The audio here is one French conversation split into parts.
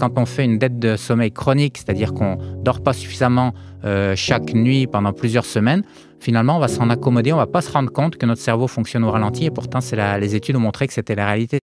quand on fait une dette de sommeil chronique, c'est-à-dire qu'on ne dort pas suffisamment chaque nuit pendant plusieurs semaines, finalement, on va s'en accommoder, on ne va pas se rendre compte que notre cerveau fonctionne au ralenti et pourtant, les études ont montré que c'était la réalité.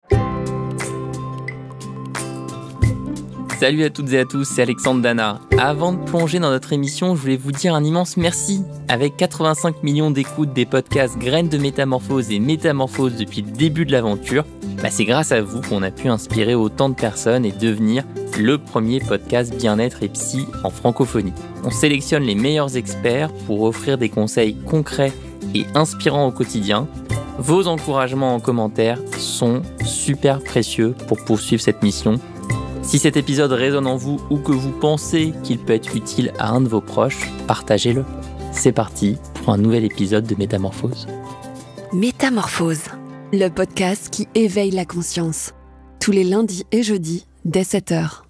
Salut à toutes et à tous, c'est Alexandre Dana. Avant de plonger dans notre émission, je voulais vous dire un immense merci. Avec 85 millions d'écoutes des podcasts Graines de Métamorphose et Métamorphose depuis le début de l'aventure, c'est grâce à vous qu'on a pu inspirer autant de personnes et devenir le premier podcast bien-être et psy en francophonie. On sélectionne les meilleurs experts pour offrir des conseils concrets et inspirants au quotidien. Vos encouragements en commentaire sont super précieux pour poursuivre cette mission. Si cet épisode résonne en vous ou que vous pensez qu'il peut être utile à un de vos proches, partagez-le. C'est parti pour un nouvel épisode de Métamorphose. Métamorphose, le podcast qui éveille la conscience. Tous les lundis et jeudis, dès 7h.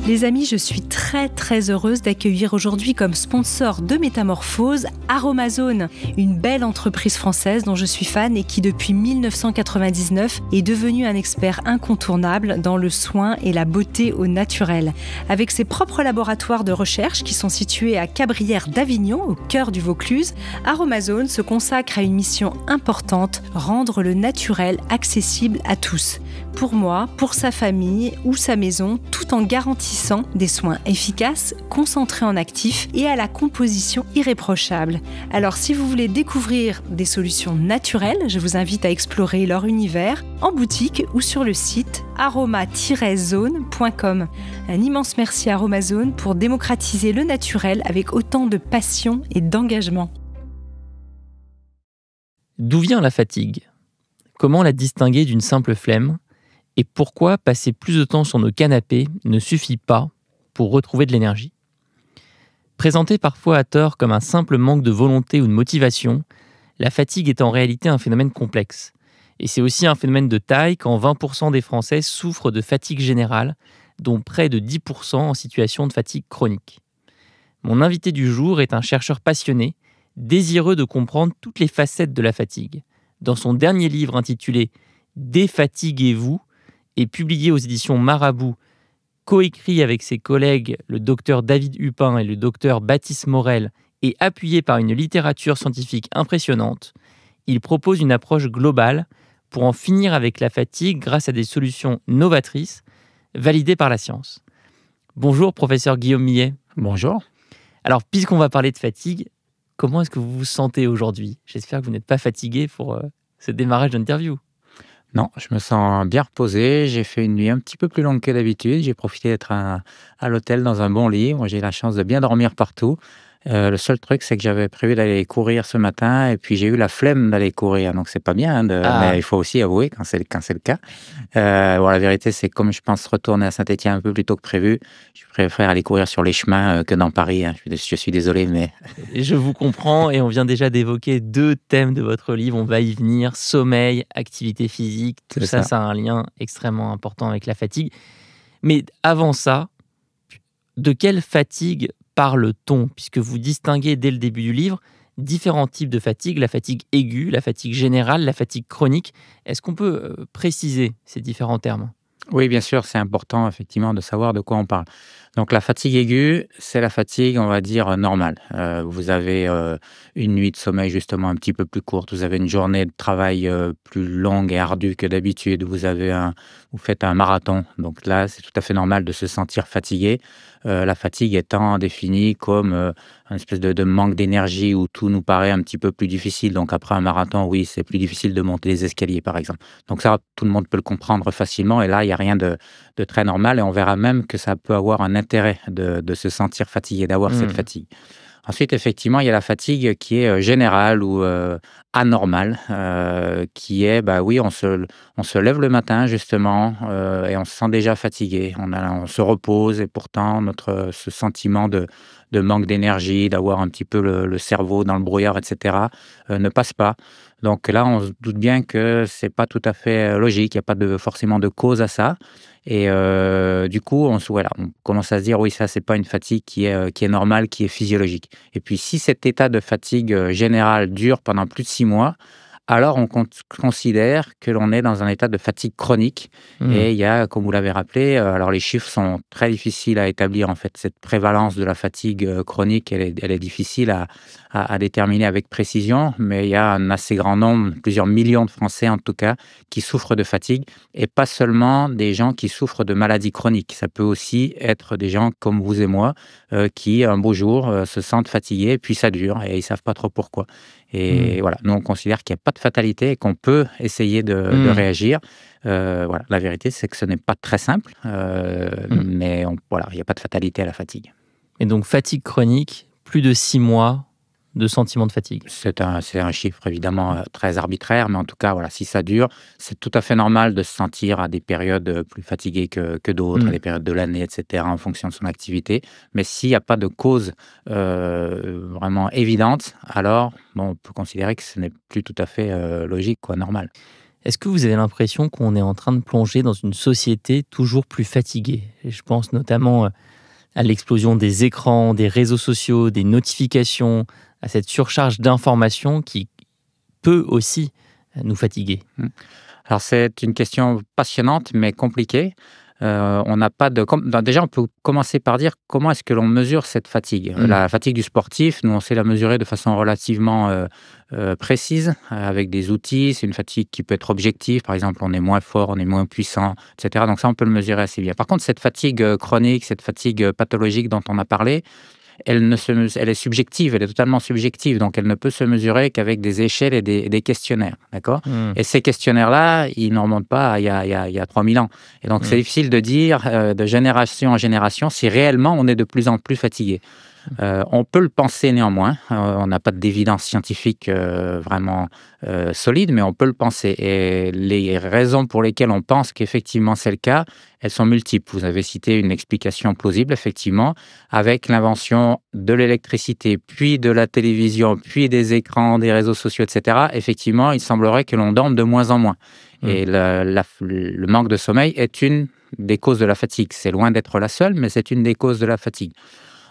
Les amis, je suis très heureuse d'accueillir aujourd'hui comme sponsor de Métamorphose Aromazone, une belle entreprise française dont je suis fan et qui depuis 1999 est devenue un expert incontournable dans le soin et la beauté au naturel. Avec ses propres laboratoires de recherche qui sont situés à Cabrières d'Avignon, au cœur du Vaucluse, Aromazone se consacre à une mission importante, rendre le naturel accessible à tous. Pour moi, pour sa famille ou sa maison, tout en garantissant des soins efficaces, concentrés en actifs et à la composition irréprochable. Alors si vous voulez découvrir des solutions naturelles, je vous invite à explorer leur univers en boutique ou sur le site aroma-zone.com. Un immense merci à Aromazone pour démocratiser le naturel avec autant de passion et d'engagement. D'où vient la fatigue ? Comment la distinguer d'une simple flemme ? Et pourquoi passer plus de temps sur nos canapés ne suffit pas pour retrouver de l'énergie ? Présentée parfois à tort comme un simple manque de volonté ou de motivation, la fatigue est en réalité un phénomène complexe. Et c'est aussi un phénomène de taille quand 20% des Français souffrent de fatigue générale, dont près de 10% en situation de fatigue chronique. Mon invité du jour est un chercheur passionné, désireux de comprendre toutes les facettes de la fatigue. Dans son dernier livre intitulé « Défatiguez-vous », et publié aux éditions Marabout, coécrit avec ses collègues le docteur David Hupin et le docteur Baptiste Morel et appuyé par une littérature scientifique impressionnante, il propose une approche globale pour en finir avec la fatigue grâce à des solutions novatrices validées par la science. Bonjour professeur Guillaume Millet. Bonjour. Alors puisqu'on va parler de fatigue, comment est-ce que vous vous sentez aujourd'hui ? J'espère que vous n'êtes pas fatigué pour ce démarrage d'interview. Non, je me sens bien reposé. J'ai fait une nuit un petit peu plus longue que d'habitude. J'ai profité d'être à l'hôtel dans un bon lit. Moi, j'ai la chance de bien dormir partout. Le seul truc, c'est que j'avais prévu d'aller courir ce matin et puis j'ai eu la flemme d'aller courir. Donc, c'est pas bien. Mais il faut aussi avouer quand c'est le cas. La vérité, c'est comme je pense retourner à Saint-Étienne un peu plus tôt que prévu, je préfère aller courir sur les chemins que dans Paris. Je suis désolé, mais... Je vous comprends et on vient déjà d'évoquer 2 thèmes de votre livre. On va y venir. Sommeil, activité physique. Tout ça a un lien extrêmement important avec la fatigue. Mais avant ça, de quelle fatigue parle-t-on, puisque vous distinguez dès le début du livre différents types de fatigue, la fatigue aiguë, la fatigue générale, la fatigue chronique. Est-ce qu'on peut préciser ces différents termes ? Oui, bien sûr, c'est important effectivement de savoir de quoi on parle. Donc la fatigue aiguë, c'est la fatigue, on va dire, normale. Vous avez une nuit de sommeil justement un petit peu plus courte, vous avez une journée de travail plus longue et ardue que d'habitude, vous faites un marathon. Donc là, c'est tout à fait normal de se sentir fatigué. La fatigue étant définie comme une espèce de manque d'énergie où tout nous paraît un petit peu plus difficile. Donc après un marathon, oui, c'est plus difficile de monter les escaliers, par exemple. Donc ça, tout le monde peut le comprendre facilement. Et là, il n'y a rien de très normal. Et on verra même que ça peut avoir un intérêt de se sentir fatigué, d'avoir cette fatigue. Ensuite, effectivement, il y a la fatigue qui est générale ou anormale, qui est, on se lève le matin, justement, et on se sent déjà fatigué. On se repose et pourtant, ce sentiment de manque d'énergie, d'avoir un petit peu le cerveau dans le brouillard, etc., ne passe pas. Donc là, on se doute bien que c'est pas tout à fait logique, il n'y a pas forcément de cause à ça. Et du coup, on commence à se dire, oui, ça, c'est pas une fatigue qui est normale, qui est physiologique. Et puis, si cet état de fatigue générale dure pendant plus de 6 mois, alors on considère que l'on est dans un état de fatigue chronique. Et il y a, comme vous l'avez rappelé, alors les chiffres sont très difficiles à établir. En fait, cette prévalence de la fatigue chronique, elle est difficile à déterminer avec précision, mais il y a un assez grand nombre, plusieurs millions de Français en tout cas, qui souffrent de fatigue, et pas seulement des gens qui souffrent de maladies chroniques. Ça peut aussi être des gens comme vous et moi qui, un beau jour, se sentent fatigués, puis ça dure, et ils savent pas trop pourquoi. Et voilà, nous on considère qu'il n'y a pas de fatalité et qu'on peut essayer de réagir. Voilà, la vérité, c'est que ce n'est pas très simple, mais voilà, il n'y a pas de fatalité à la fatigue. Et donc, fatigue chronique, plus de 6 mois de sentiment de fatigue. C'est un chiffre évidemment très arbitraire, mais en tout cas, voilà, si ça dure, c'est tout à fait normal de se sentir à des périodes plus fatiguées que d'autres, à des périodes de l'année, etc., en fonction de son activité. Mais s'il n'y a pas de cause vraiment évidente, alors on peut considérer que ce n'est plus tout à fait logique, normal. Est-ce que vous avez l'impression qu'on est en train de plonger dans une société toujours plus fatiguée? Et je pense notamment à l'explosion des écrans, des réseaux sociaux, des notifications, à cette surcharge d'informations qui peut aussi nous fatiguer. Alors c'est une question passionnante mais compliquée. On n'a pas de... Déjà, on peut commencer par dire comment est-ce que l'on mesure cette fatigue. La fatigue du sportif, nous, on sait la mesurer de façon relativement précise, avec des outils. C'est une fatigue qui peut être objective. Par exemple, on est moins fort, on est moins puissant, etc. Donc ça, on peut le mesurer assez bien. Par contre, cette fatigue chronique, cette fatigue pathologique dont on a parlé, elle est subjective, elle est totalement subjective, donc elle ne peut se mesurer qu'avec des échelles et des questionnaires, d'accord ? Et ces questionnaires-là, ils ne remontent pas il y a 3000 ans. Et donc, c'est difficile de dire, de génération en génération, si réellement on est de plus en plus fatigué. On peut le penser néanmoins, on n'a pas d'évidence scientifique vraiment solide, mais on peut le penser. Et les raisons pour lesquelles on pense qu'effectivement c'est le cas, elles sont multiples. Vous avez cité une explication plausible, effectivement, avec l'invention de l'électricité, puis de la télévision, puis des écrans, des réseaux sociaux, etc. Effectivement, il semblerait que l'on dorme de moins en moins. Et le manque de sommeil est une des causes de la fatigue. C'est loin d'être la seule, mais c'est une des causes de la fatigue.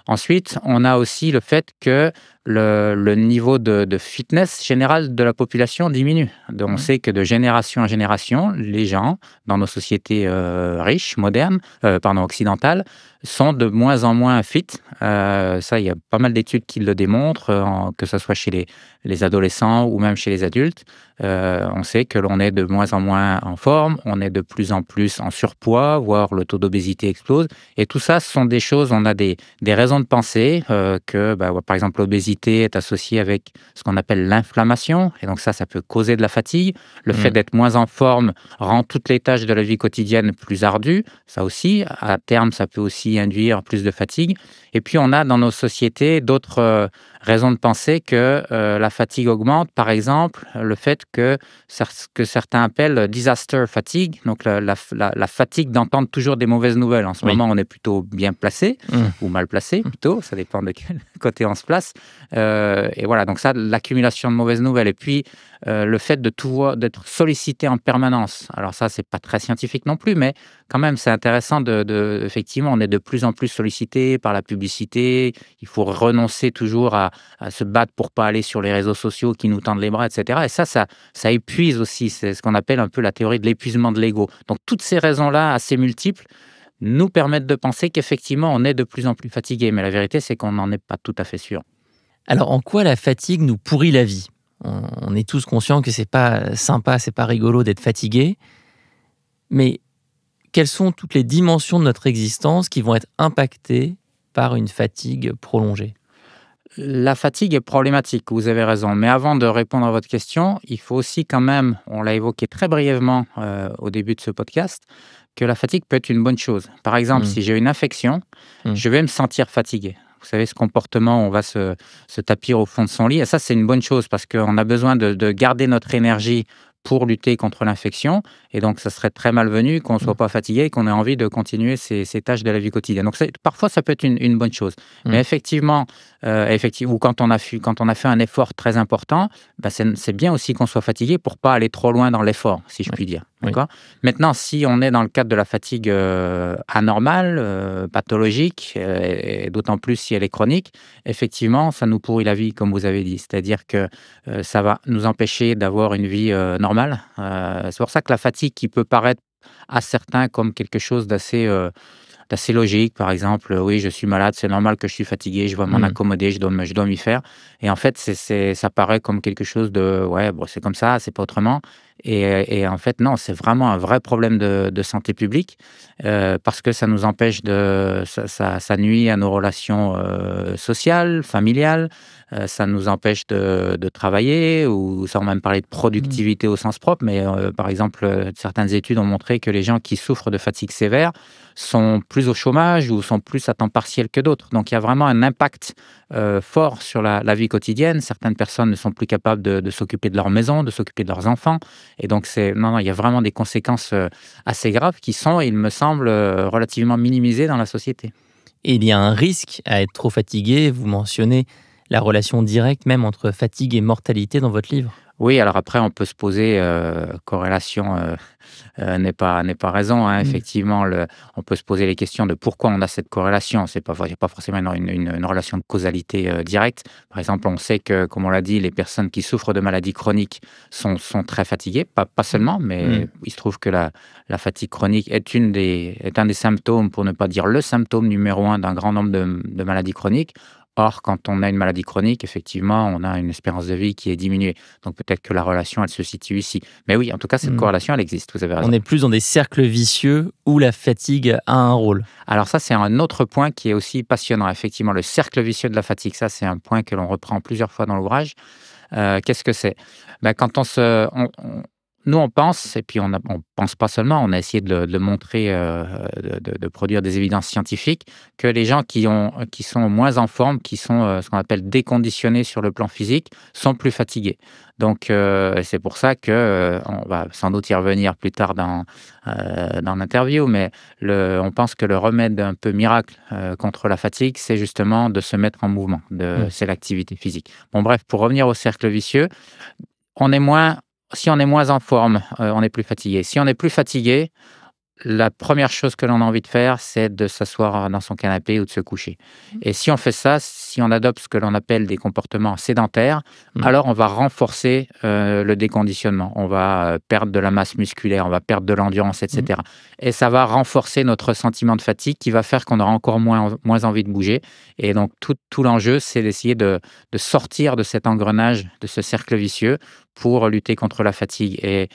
Ensuite, on a aussi le fait que le niveau de fitness général de la population diminue. Donc, on sait que de génération en génération, les gens dans nos sociétés riches, modernes, occidentales, sont de moins en moins fit. Ça, il y a pas mal d'études qui le démontrent, que ce soit chez les adolescents ou même chez les adultes. On sait que l'on est de moins en moins en forme, on est de plus en plus en surpoids, voire le taux d'obésité explose. Et tout ça, ce sont des choses, on a des raisons de penser que, par exemple, l'obésité est associée avec ce qu'on appelle l'inflammation. Et donc ça peut causer de la fatigue. Le fait d'être moins en forme rend toutes les tâches de la vie quotidienne plus ardues. Ça aussi, à terme, ça peut aussi induire plus de fatigue. Et puis, on a dans nos sociétés d'autres raisons de penser que la fatigue augmente. Par exemple, le fait que certains appellent disaster fatigue, donc la fatigue d'entendre toujours des mauvaises nouvelles. En ce moment, on est plutôt bien placé, ou mal placé plutôt, ça dépend de quel côté on se place. Et voilà, donc ça, l'accumulation de mauvaises nouvelles. Et puis, le fait d'être sollicité en permanence. Alors ça, c'est pas très scientifique non plus, mais quand même, c'est intéressant effectivement, on est de plus en plus sollicité par la publicité. Il faut renoncer toujours à se battre pour pas aller sur les réseaux sociaux qui nous tendent les bras, etc. Et ça épuise aussi. C'est ce qu'on appelle un peu la théorie de l'épuisement de l'ego. Donc, toutes ces raisons-là, assez multiples, nous permettent de penser qu'effectivement, on est de plus en plus fatigué. Mais la vérité, c'est qu'on n'en est pas tout à fait sûr. Alors, en quoi la fatigue nous pourrit la vie ? On est tous conscients que c'est pas sympa, c'est pas rigolo d'être fatigué. Mais quelles sont toutes les dimensions de notre existence qui vont être impactées par une fatigue prolongée ? La fatigue est problématique, vous avez raison. Mais avant de répondre à votre question, il faut aussi quand même, on l'a évoqué très brièvement au début de ce podcast, que la fatigue peut être une bonne chose. Par exemple, si j'ai une infection, je vais me sentir fatigué. Vous savez, ce comportement, on va se tapir au fond de son lit. Et ça, c'est une bonne chose parce qu'on a besoin de garder notre énergie pour lutter contre l'infection. Et donc, ça serait très malvenu qu'on ne soit pas fatigué et qu'on ait envie de continuer ces tâches de la vie quotidienne. Donc, parfois, ça peut être une bonne chose. Mais effectivement, ou quand on a fait un effort très important, c'est bien aussi qu'on soit fatigué pour ne pas aller trop loin dans l'effort, si je puis dire. Oui. D'accord? Maintenant, si on est dans le cadre de la fatigue anormale, pathologique, et d'autant plus si elle est chronique, effectivement, ça nous pourrit la vie, comme vous avez dit. C'est-à-dire que ça va nous empêcher d'avoir une vie normale. C'est pour ça que la fatigue qui peut paraître à certains comme quelque chose d'assez logique. Par exemple, oui, je suis malade, c'est normal que je suis fatigué, je dois m'en accommoder, je dois m'y faire. Et en fait, ça paraît comme quelque chose de, ouais, bon, c'est comme ça, c'est pas autrement. Et en fait, non, c'est vraiment un vrai problème de santé publique parce que ça nous empêche ça nuit à nos relations sociales, familiales, ça nous empêche de travailler ou sans même parler de productivité au sens propre. Mais par exemple, certaines études ont montré que les gens qui souffrent de fatigue sévère sont plus au chômage ou sont plus à temps partiel que d'autres. Donc, il y a vraiment un impact fort sur la vie quotidienne. Certaines personnes ne sont plus capables de s'occuper de leur maison, de s'occuper de leurs enfants. Et donc, non, il y a vraiment des conséquences assez graves qui sont, il me semble, relativement minimisées dans la société. Et il y a un risque à être trop fatigué. Vous mentionnez la relation directe même entre fatigue et mortalité dans votre livre. Oui, alors après, on peut se poser, corrélation n'est pas raison, hein. Effectivement, on peut se poser les questions de pourquoi on a cette corrélation. Il n'y a pas forcément une relation de causalité directe. Par exemple, on sait que, comme on l'a dit, les personnes qui souffrent de maladies chroniques sont très fatiguées, pas seulement, mais il se trouve que la fatigue chronique est un des symptômes, pour ne pas dire le symptôme numéro 1 d'un grand nombre de maladies chroniques. Or, quand on a une maladie chronique, effectivement, on a une espérance de vie qui est diminuée. Donc, peut-être que la relation, elle se situe ici. Mais oui, en tout cas, cette corrélation, elle existe. Vous avez raison. On est plus dans des cercles vicieux où la fatigue a un rôle. Alors ça, c'est un autre point qui est aussi passionnant. Effectivement, le cercle vicieux de la fatigue, ça, c'est un point que l'on reprend plusieurs fois dans l'ouvrage. Qu'est-ce que c'est? Quand nous, on pense, et puis on pense pas seulement, on a essayé de le montrer, de produire des évidences scientifiques, que les gens qui sont moins en forme, qui sont ce qu'on appelle déconditionnés sur le plan physique, sont plus fatigués. Donc, c'est pour ça que on va sans doute y revenir plus tard dans l'interview, mais on pense que le remède un peu miracle contre la fatigue, c'est justement de se mettre en mouvement, c'est l'activité physique. Bon, bref, pour revenir au cercle vicieux, si on est moins en forme, on est plus fatigué. Si on est plus fatigué, la première chose que l'on a envie de faire, c'est de s'asseoir dans son canapé ou de se coucher. Et si on fait ça, si on adopte ce que l'on appelle des comportements sédentaires, alors on va renforcer le déconditionnement. On va perdre de la masse musculaire, on va perdre de l'endurance, etc. Et ça va renforcer notre sentiment de fatigue qui va faire qu'on aura encore moins envie de bouger. Et donc, tout l'enjeu, c'est d'essayer de sortir de cet engrenage, de ce cercle vicieux pour lutter contre la fatigue. Et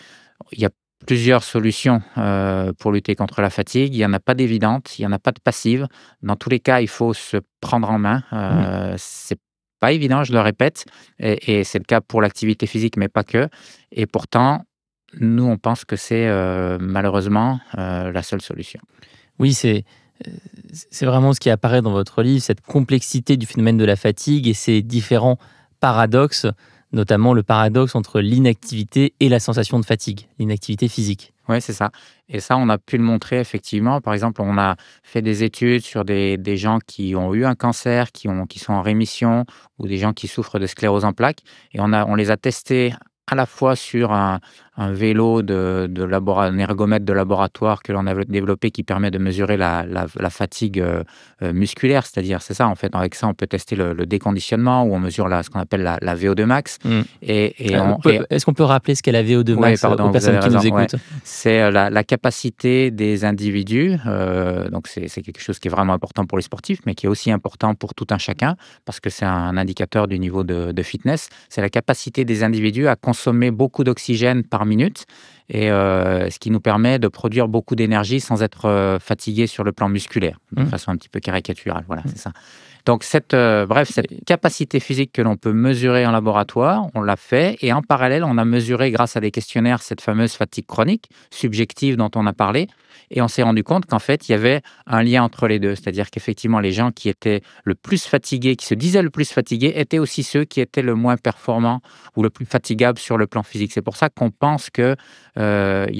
il y a plusieurs solutions pour lutter contre la fatigue. Il n'y en a pas d'évidentes, il n'y en a pas de passives. Dans tous les cas, il faut se prendre en main. C'est pas évident, je le répète, et c'est le cas pour l'activité physique, mais pas que. Et pourtant, nous, on pense que c'est malheureusement la seule solution. Oui, c'est vraiment ce qui apparaît dans votre livre, cette complexité du phénomène de la fatigue et ces différents paradoxes, notamment le paradoxe entre l'inactivité et la sensation de fatigue, l'inactivité physique. Oui, c'est ça. Et ça, on a pu le montrer effectivement. Par exemple, on a fait des études sur des gens qui ont eu un cancer, qui sont en rémission, ou des gens qui souffrent de sclérose en plaques. Et on les a testés à la fois sur un vélo un ergomètre de laboratoire que l'on a développé qui permet de mesurer la fatigue musculaire, c'est-à-dire, c'est ça, en fait, avec ça, on peut tester le déconditionnement ou on mesure ce qu'on appelle la VO2 max. Est-ce qu'on peut rappeler ce qu'est la VO2 max aux personnes qui nous écoutent? C'est la capacité des individus, donc c'est quelque chose qui est vraiment important pour les sportifs, mais qui est aussi important pour tout un chacun, parce que c'est un indicateur du niveau de fitness. C'est la capacité des individus à consommer beaucoup d'oxygène par minute, et ce qui nous permet de produire beaucoup d'énergie sans être fatigué sur le plan musculaire, de façon un petit peu caricaturale. Voilà, c'est ça. Donc, cette capacité physique que l'on peut mesurer en laboratoire, on l'a fait, et en parallèle, on a mesuré grâce à des questionnaires cette fameuse fatigue chronique, subjective dont on a parlé, et on s'est rendu compte qu'en fait, il y avait un lien entre les deux, c'est-à-dire qu'effectivement, les gens qui étaient le plus fatigués, qui se disaient le plus fatigués, étaient aussi ceux qui étaient le moins performants ou le plus fatigables sur le plan physique. C'est pour ça qu'on pense qu'il y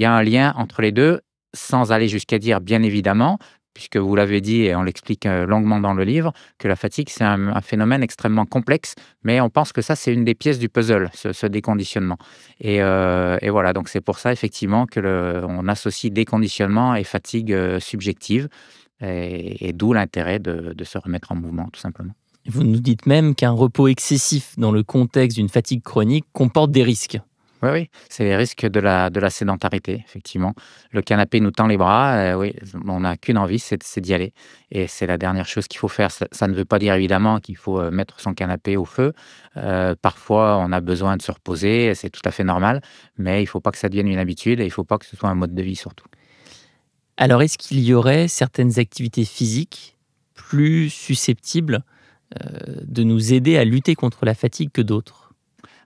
a un lien entre les deux, sans aller jusqu'à dire, bien évidemment, puisque vous l'avez dit et on l'explique longuement dans le livre, que la fatigue, c'est un phénomène extrêmement complexe, mais on pense que ça, c'est une des pièces du puzzle, ce déconditionnement. Et voilà, donc c'est pour ça, effectivement, on associe déconditionnement et fatigue subjective, et d'où l'intérêt de se remettre en mouvement, tout simplement. Vous nous dites même qu'un repos excessif dans le contexte d'une fatigue chronique comporte des risques. Oui, oui, c'est les risques de la sédentarité, effectivement. Le canapé nous tend les bras, oui, on n'a qu'une envie, c'est d'y aller. Et c'est la dernière chose qu'il faut faire. Ça ne veut pas dire évidemment qu'il faut mettre son canapé au feu. Parfois, on a besoin de se reposer, c'est tout à fait normal, mais il ne faut pas que ça devienne une habitude et il ne faut pas que ce soit un mode de vie surtout. Alors, est-ce qu'il y aurait certaines activités physiques plus susceptibles de nous aider à lutter contre la fatigue que d'autres?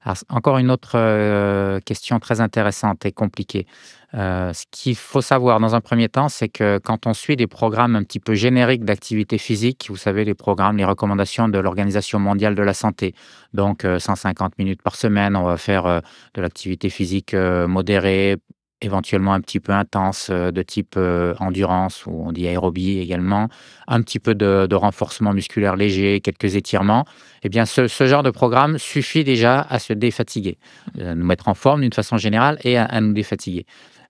Alors, encore une autre question très intéressante et compliquée. Ce qu'il faut savoir dans un premier temps, c'est que quand on suit des programmes un petit peu génériques d'activité physique, vous savez, les programmes, les recommandations de l'Organisation mondiale de la santé, donc 150 minutes par semaine, on va faire de l'activité physique modérée, éventuellement un petit peu intense, de type endurance, ou on dit aérobie également, un petit peu de renforcement musculaire léger, quelques étirements. Eh bien, ce genre de programme suffit déjà à se défatiguer, nous mettre en forme d'une façon générale et à nous défatiguer.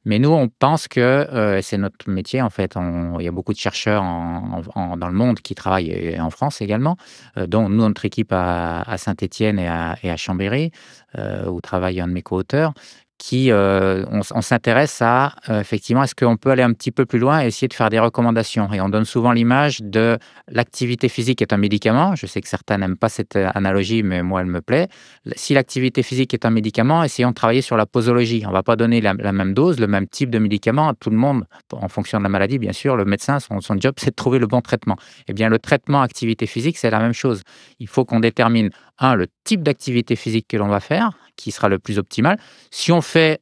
Mais nous, on pense que, c'est notre métier en fait, il y a beaucoup de chercheurs dans le monde qui travaillent, et en France également, dont nous, notre équipe à Saint-Étienne et à Chambéry, où travaille un de mes co-auteurs, on s'intéresse à, effectivement, est-ce qu'on peut aller un petit peu plus loin et essayer de faire des recommandations. Et on donne souvent l'image de l'activité physique est un médicament. Je sais que certains n'aiment pas cette analogie, mais moi, elle me plaît. Si l'activité physique est un médicament, essayons de travailler sur la posologie. On ne va pas donner la même dose, le même type de médicament à tout le monde, en fonction de la maladie, bien sûr. Le médecin, son job, c'est de trouver le bon traitement. Eh bien, le traitement activité physique, c'est la même chose. Il faut qu'on détermine, le type d'activité physique que l'on va faire, qui sera le plus optimal. Si on fait,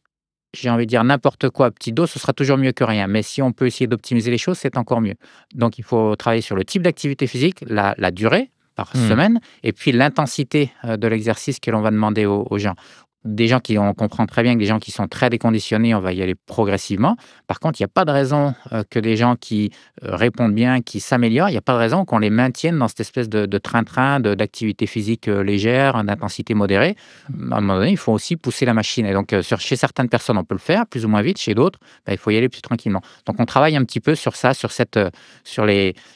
j'ai envie de dire, n'importe quoi à petite dose, ce sera toujours mieux que rien. Mais si on peut essayer d'optimiser les choses, c'est encore mieux. Donc, il faut travailler sur le type d'activité physique, la durée par semaine, et puis l'intensité de l'exercice que l'on va demander aux gens. Des gens on comprend très bien que des gens qui sont très déconditionnés, on va y aller progressivement. Par contre, il n'y a pas de raison que des gens qui répondent bien, qui s'améliorent, il n'y a pas de raison qu'on les maintienne dans cette espèce de train-train d'activité physique légère, d'intensité modérée. À un moment donné, il faut aussi pousser la machine. Et donc, chez certaines personnes, on peut le faire plus ou moins vite. Chez d'autres, il faut y aller plus tranquillement. Donc, on travaille un petit peu sur ça,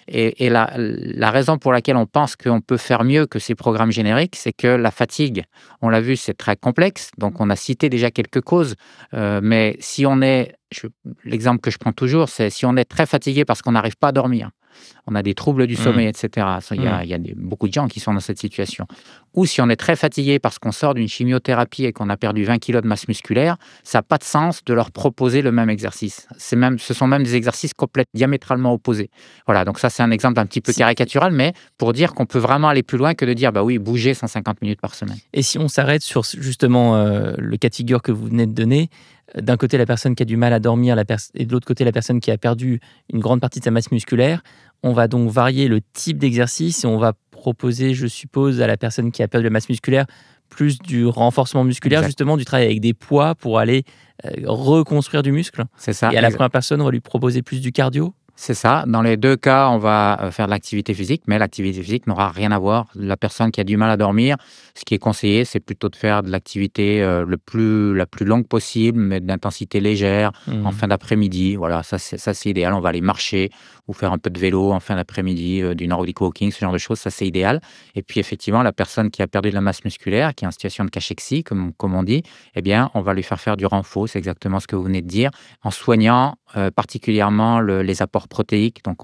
et la raison pour laquelle on pense qu'on peut faire mieux que ces programmes génériques, c'est que la fatigue, on l'a vu, c'est très complexe. Donc, on a cité déjà quelques causes, mais si on est, l'exemple que je prends toujours, c'est si on est très fatigué parce qu'on n'arrive pas à dormir, on a des troubles du sommeil, etc. Il y a beaucoup de gens qui sont dans cette situation. Ou si on est très fatigué parce qu'on sort d'une chimiothérapie et qu'on a perdu 20 kilos de masse musculaire, ça n'a pas de sens de leur proposer le même exercice. Ce sont même des exercices complètement diamétralement opposés. Voilà, donc ça, c'est un exemple un petit peu caricatural, mais pour dire qu'on peut vraiment aller plus loin que de dire, oui, bouger 150 minutes par semaine. Et si on s'arrête sur justement le cas de figure que vous venez de donner, d'un côté la personne qui a du mal à dormir et de l'autre côté la personne qui a perdu une grande partie de sa masse musculaire, on va donc varier le type d'exercice et on va proposer, je suppose, à la personne qui a perdu la masse musculaire plus du renforcement musculaire, justement du travail avec des poids pour aller reconstruire du muscle. C'est ça. Et à la première personne, on va lui proposer plus du cardio. C'est ça. Dans les deux cas, on va faire de l'activité physique, mais l'activité physique n'aura rien à voir. La personne qui a du mal à dormir, ce qui est conseillé, c'est plutôt de faire de l'activité la plus longue possible, mais d'intensité légère, en fin d'après-midi. Voilà, ça c'est idéal. On va aller marcher ou faire un peu de vélo en fin d'après-midi, du Nordic walking, ce genre de choses, ça c'est idéal. Et puis effectivement, la personne qui a perdu de la masse musculaire, qui est en situation de cachexie, comme on dit, eh bien, on va lui faire du renfort, c'est exactement ce que vous venez de dire, en soignant particulièrement les apports protéiques. Donc,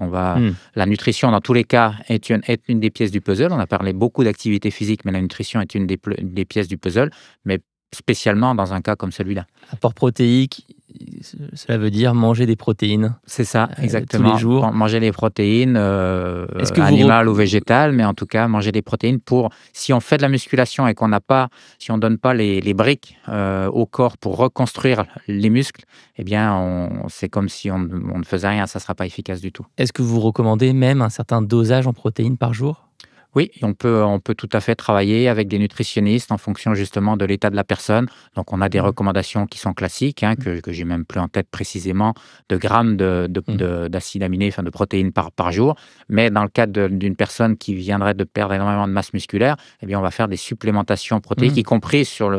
la nutrition, dans tous les cas, est une des pièces du puzzle. On a parlé beaucoup d'activité physique, mais la nutrition est une des pièces du puzzle, mais spécialement dans un cas comme celui-là. Apport protéique, cela veut dire manger des protéines. C'est ça, exactement. Tous les jours. Manger des protéines, animales ou végétales, mais en tout cas, manger des protéines si on fait de la musculation et si on ne donne pas les briques au corps pour reconstruire les muscles, eh bien, c'est comme si on ne faisait rien, ça ne sera pas efficace du tout. Est-ce que vous recommandez même un certain dosage en protéines par jour ? Oui, on peut tout à fait travailler avec des nutritionnistes en fonction justement de l'état de la personne. Donc, on a des Mmh. recommandations qui sont classiques, hein, Mmh. que j'ai même plus en tête précisément, de grammes Mmh. d'acides aminés, enfin de protéines par jour. Mais dans le cas d'une personne qui viendrait de perdre énormément de masse musculaire, eh bien, on va faire des supplémentations protéiques, Mmh. y compris sur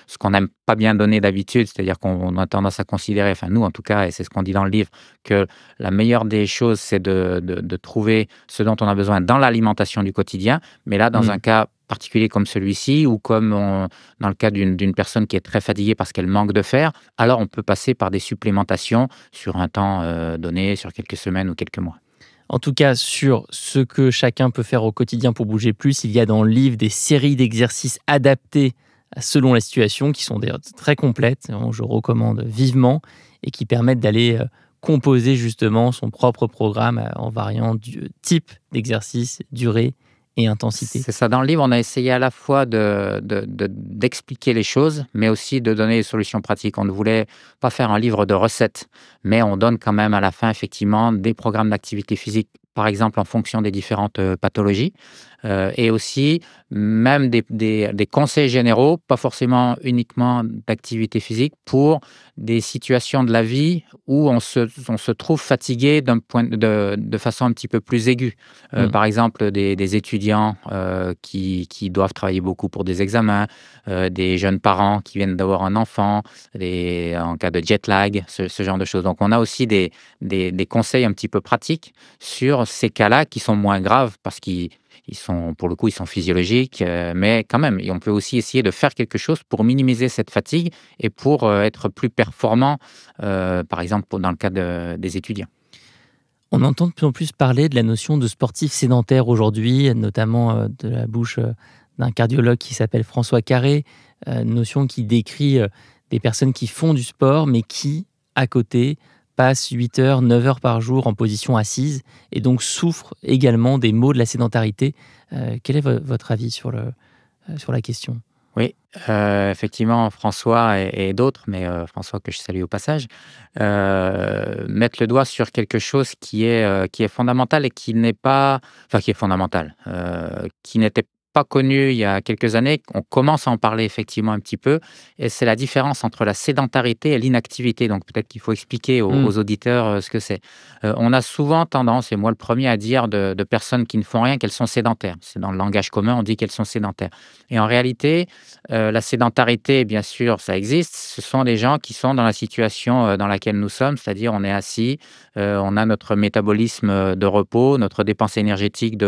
ce qu'on n'aime pas bien donner d'habitude, c'est-à-dire qu'on a tendance à considérer, enfin nous en tout cas, et c'est ce qu'on dit dans le livre, que la meilleure des choses, c'est de trouver ce dont on a besoin dans l'alimentation du quotidien. Mais là, dans un Mmh. cas particulier comme celui-ci, ou comme dans le cas d'une personne qui est très fatiguée parce qu'elle manque de fer, alors on peut passer par des supplémentations sur un temps donné, sur quelques semaines ou quelques mois. En tout cas, sur ce que chacun peut faire au quotidien pour bouger plus, il y a dans le livre des séries d'exercices adaptés selon la situation, qui sont d'ailleurs très complètes, je recommande vivement, et qui permettent d'aller composer justement son propre programme en variant du type d'exercice, durée et intensité. C'est ça. Dans le livre, on a essayé à la fois d'expliquer les choses, mais aussi de donner des solutions pratiques. On ne voulait pas faire un livre de recettes, mais on donne quand même à la fin, effectivement, des programmes d'activité physique, par exemple, en fonction des différentes pathologies, et aussi même des conseils généraux, pas forcément uniquement d'activité physique, pour des situations de la vie où on se trouve fatigué de façon un petit peu plus aiguë. Mmh. Par exemple, des étudiants qui doivent travailler beaucoup pour des examens, des jeunes parents qui viennent d'avoir un enfant, en cas de jet lag, ce genre de choses. Donc, on a aussi des conseils un petit peu pratiques sur ces cas-là qui sont moins graves parce qu'ils sont, pour le coup, ils sont physiologiques, mais quand même, et on peut aussi essayer de faire quelque chose pour minimiser cette fatigue et pour être plus performant, par exemple, dans le cas des étudiants. On entend de plus en plus parler de la notion de sportif sédentaire aujourd'hui, notamment de la bouche d'un cardiologue qui s'appelle François Carré, notion qui décrit des personnes qui font du sport, mais qui, à côté, passent 8 heures, 9 heures par jour en position assise, et donc souffrent également des maux de la sédentarité. Quel est votre avis sur la question? Oui, effectivement, François et d'autres, mais François que je salue au passage, mettent le doigt sur quelque chose qui est fondamental et qui n'est pas, enfin qui est fondamental, qui n'était pas connu il y a quelques années. On commence à en parler effectivement un petit peu, et c'est la différence entre la sédentarité et l'inactivité. Donc peut-être qu'il faut expliquer Mmh. aux auditeurs ce que c'est. On a souvent tendance, et moi le premier, à dire de personnes qui ne font rien qu'elles sont sédentaires. C'est dans le langage commun, on dit qu'elles sont sédentaires. Et en réalité, la sédentarité, bien sûr, ça existe. Ce sont des gens qui sont dans la situation dans laquelle nous sommes, c'est-à-dire on est assis, on a notre métabolisme de repos, notre dépense énergétique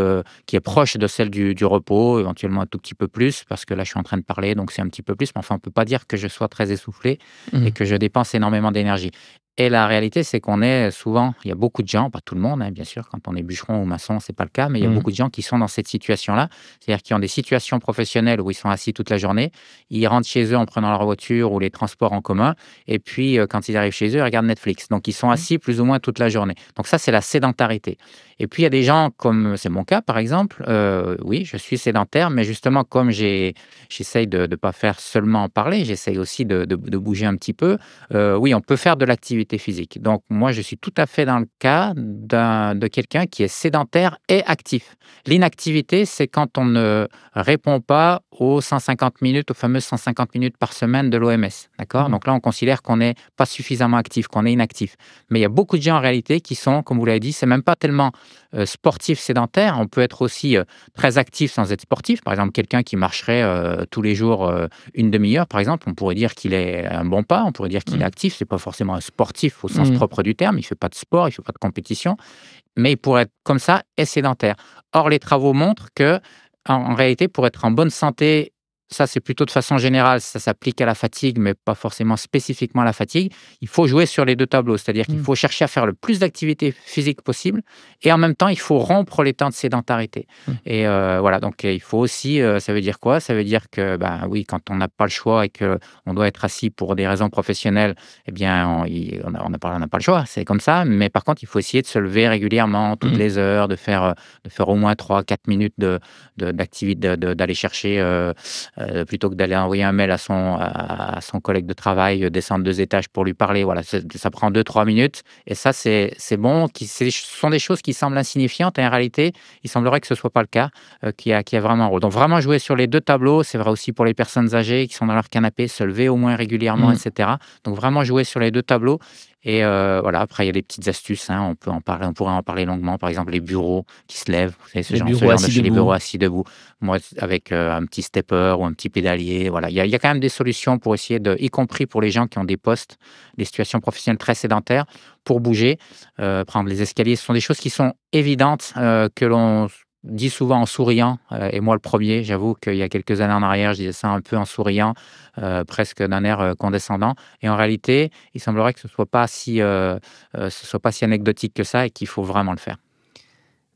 qui est proche de celle du repos, éventuellement un tout petit peu plus, parce que là je suis en train de parler, donc c'est un petit peu plus, mais enfin on ne peut pas dire que je sois très essoufflé et Mmh. que je dépense énormément d'énergie. Et la réalité, c'est qu'on est souvent, il y a beaucoup de gens, pas tout le monde, hein, bien sûr, quand on est bûcheron ou maçon, c'est pas le cas, mais il y a Mmh. beaucoup de gens qui sont dans cette situation-là, c'est-à-dire qui ont des situations professionnelles où ils sont assis toute la journée, ils rentrent chez eux en prenant leur voiture ou les transports en commun, et puis quand ils arrivent chez eux, ils regardent Netflix. Donc ils sont assis plus ou moins toute la journée. Donc ça, c'est la sédentarité. Et puis il y a des gens, comme c'est mon cas par exemple, oui, je suis sédentaire, mais justement, comme j'essaye de ne pas faire seulement en parler, j'essaye aussi de bouger un petit peu. Oui, on peut faire de l'activité physique. Donc moi, je suis tout à fait dans le cas de quelqu'un qui est sédentaire et actif. L'inactivité, c'est quand on ne répond pas aux 150 minutes, aux fameuses 150 minutes par semaine de l'OMS. D'accord? Mmh. Donc là, on considère qu'on n'est pas suffisamment actif, qu'on est inactif. Mais il y a beaucoup de gens en réalité qui sont, comme vous l'avez dit, c'est même pas tellement sportif sédentaire. On peut être aussi très actif sans être sportif. Par exemple, quelqu'un qui marcherait tous les jours une demi-heure, par exemple, on pourrait dire qu'il est un bon pas, on pourrait dire qu'il est Mmh. actif. C'est pas forcément un sportif au sens Mmh. propre du terme. Il fait pas de sport, il fait pas de compétition, mais il pourrait être comme ça et sédentaire. Or, les travaux montrent que, en réalité, pour être en bonne santé, ça c'est plutôt de façon générale, ça s'applique à la fatigue, mais pas forcément spécifiquement à la fatigue. Il faut jouer sur les deux tableaux, c'est-à-dire qu'il Mmh. faut chercher à faire le plus d'activité physique possible, et en même temps, il faut rompre les temps de sédentarité. Mmh. Et voilà, donc il faut aussi, ça veut dire quoi? Ça veut dire que, ben oui, quand on n'a pas le choix et que on doit être assis pour des raisons professionnelles, eh bien, on n'a pas le choix, c'est comme ça. Mais par contre, il faut essayer de se lever régulièrement, toutes Mmh. les heures, de faire au moins 3-4 minutes d'activité, d'aller chercher plutôt que d'aller envoyer un mail à son collègue de travail, descendre 2 étages pour lui parler. Voilà, ça prend 2-3 minutes et ça, c'est bon. Ce sont des choses qui semblent insignifiantes et en réalité, il semblerait que ce ne soit pas le cas, qu'il y a vraiment un rôle. Donc vraiment jouer sur les 2 tableaux, c'est vrai aussi pour les personnes âgées qui sont dans leur canapé, se lever au moins régulièrement, etc. Donc vraiment jouer sur les 2 tableaux et voilà, après il y a des petites astuces, hein, on pourrait en parler longuement. Par exemple, les bureaux qui se lèvent, vous savez, ce genre de choses, les bureaux assis debout. Moi, avec un petit stepper ou un petit pédalier, voilà. Il y a quand même des solutions pour essayer y compris pour les gens qui ont des postes, des situations professionnelles très sédentaires, pour bouger, prendre les escaliers. Ce sont des choses qui sont évidentes, que l'on dit souvent en souriant, et moi le premier, j'avoue qu'il y a quelques années en arrière, je disais ça un peu en souriant, presque d'un air condescendant. Et en réalité, il semblerait que ce soit pas si anecdotique que ça et qu'il faut vraiment le faire.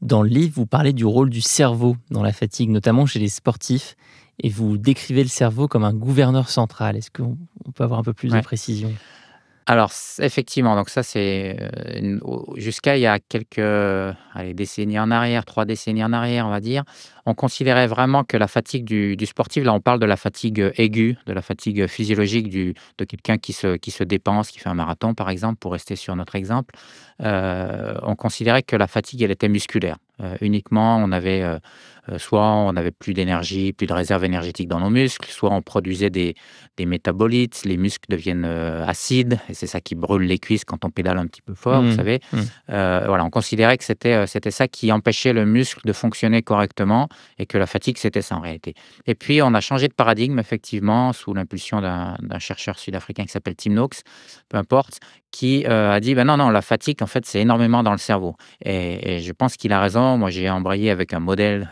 Dans le livre, vous parlez du rôle du cerveau dans la fatigue, notamment chez les sportifs, et vous décrivez le cerveau comme un gouverneur central. Est-ce qu'on peut avoir un peu plus de précision ? Alors effectivement, donc ça c'est jusqu'à il y a quelques décennies en arrière, 3 décennies en arrière, on va dire, on considérait vraiment que la fatigue du sportif, là on parle de la fatigue aiguë, de la fatigue physiologique de quelqu'un qui se dépense, qui fait un marathon par exemple, pour rester sur notre exemple. On considérait que la fatigue, elle était musculaire. Uniquement, on avait soit on n'avait plus d'énergie, plus de réserve énergétique dans nos muscles, soit on produisait des métabolites, les muscles deviennent acides, et c'est ça qui brûle les cuisses quand on pédale un petit peu fort, vous savez. Voilà, on considérait que c'était ça qui empêchait le muscle de fonctionner correctement et que la fatigue, c'était ça en réalité. Et puis, on a changé de paradigme, effectivement, sous l'impulsion d'un chercheur sud-africain qui s'appelle Tim Noakes, peu importe, qui a dit, ben non, la fatigue, en fait, c'est énormément dans le cerveau. Et je pense qu'il a raison. Moi, j'ai embrayé avec un modèle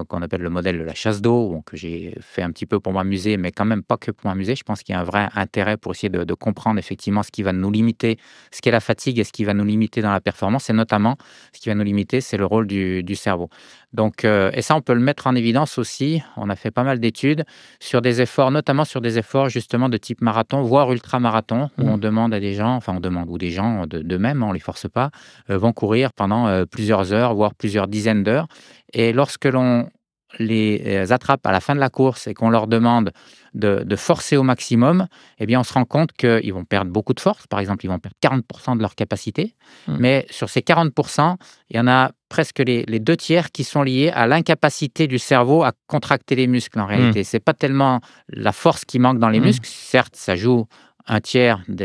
qu'on appelle le modèle de la chasse d'eau, que j'ai fait un petit peu pour m'amuser, mais quand même pas que pour m'amuser. Je pense qu'il y a un vrai intérêt pour essayer de comprendre effectivement ce qui va nous limiter, ce qu'est la fatigue et ce qui va nous limiter dans la performance. Et notamment, ce qui va nous limiter, c'est le rôle du cerveau. Donc, et ça, on peut le mettre en évidence aussi. On a fait pas mal d'études sur des efforts, notamment sur des efforts justement de type marathon, voire ultra-marathon, où on demande à des gens, ou des gens d'eux-mêmes, on ne les force pas, vont courir pendant plusieurs heures, voire plusieurs dizaines d'heures. Et lorsque l'on les attrape à la fin de la course et qu'on leur demande de forcer au maximum, eh bien, on se rend compte qu'ils vont perdre beaucoup de force. Par exemple, ils vont perdre 40% de leur capacité. Mais sur ces 40%, il y en a presque les 2 tiers qui sont liés à l'incapacité du cerveau à contracter les muscles en réalité. Ce n'est pas tellement la force qui manque dans les muscles. Certes, ça joue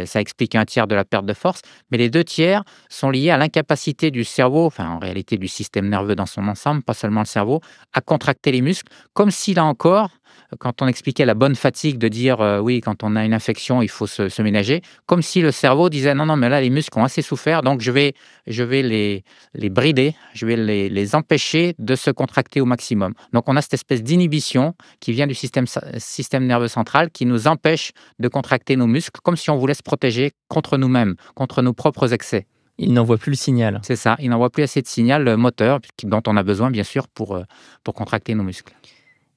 ça explique un tiers de la perte de force, mais les 2 tiers sont liés à l'incapacité du cerveau, enfin en réalité du système nerveux dans son ensemble, pas seulement le cerveau, à contracter les muscles, comme si là encore, quand on expliquait la bonne fatigue de dire oui, quand on a une infection, il faut se ménager, comme si le cerveau disait non, mais là les muscles ont assez souffert, donc je vais les brider, je vais les empêcher de se contracter au maximum. Donc on a cette espèce d'inhibition qui vient du système nerveux central qui nous empêche de contracter nos muscles, comme si on voulait se protéger contre nous-mêmes, contre nos propres excès. Il n'envoie plus le signal. C'est ça, il n'envoie plus assez de signal moteur dont on a besoin bien sûr pour contracter nos muscles.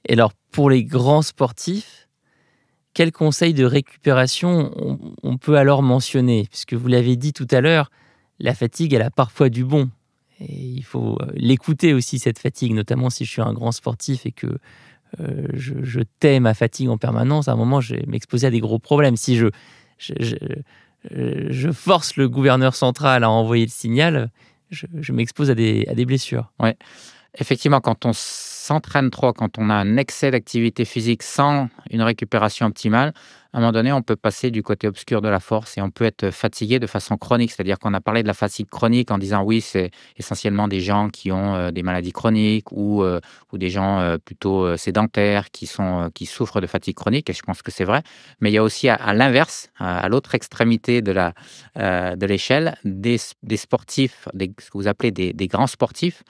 Et alors, pour les grands sportifs, quels conseils de récupération on peut alors mentionner ? Puisque vous l'avez dit tout à l'heure, la fatigue, elle a parfois du bon. Et il faut l'écouter aussi, cette fatigue, notamment si je suis un grand sportif et que je tais ma fatigue en permanence. À un moment, je vais m'exposer à des gros problèmes. Si je force le gouverneur central à envoyer le signal, je m'expose à des blessures. Oui, effectivement, quand on s'entraîne trop, quand on a un excès d'activité physique sans une récupération optimale, à un moment donné, on peut passer du côté obscur de la force et on peut être fatigué de façon chronique. C'est-à-dire qu'on a parlé de la fatigue chronique en disant oui, c'est essentiellement des gens qui ont des maladies chroniques ou des gens plutôt sédentaires qui souffrent de fatigue chronique. Et je pense que c'est vrai. Mais il y a aussi à l'inverse, à l'autre extrémité de l'échelle, des sportifs, ce que vous appelez des grands sportifs,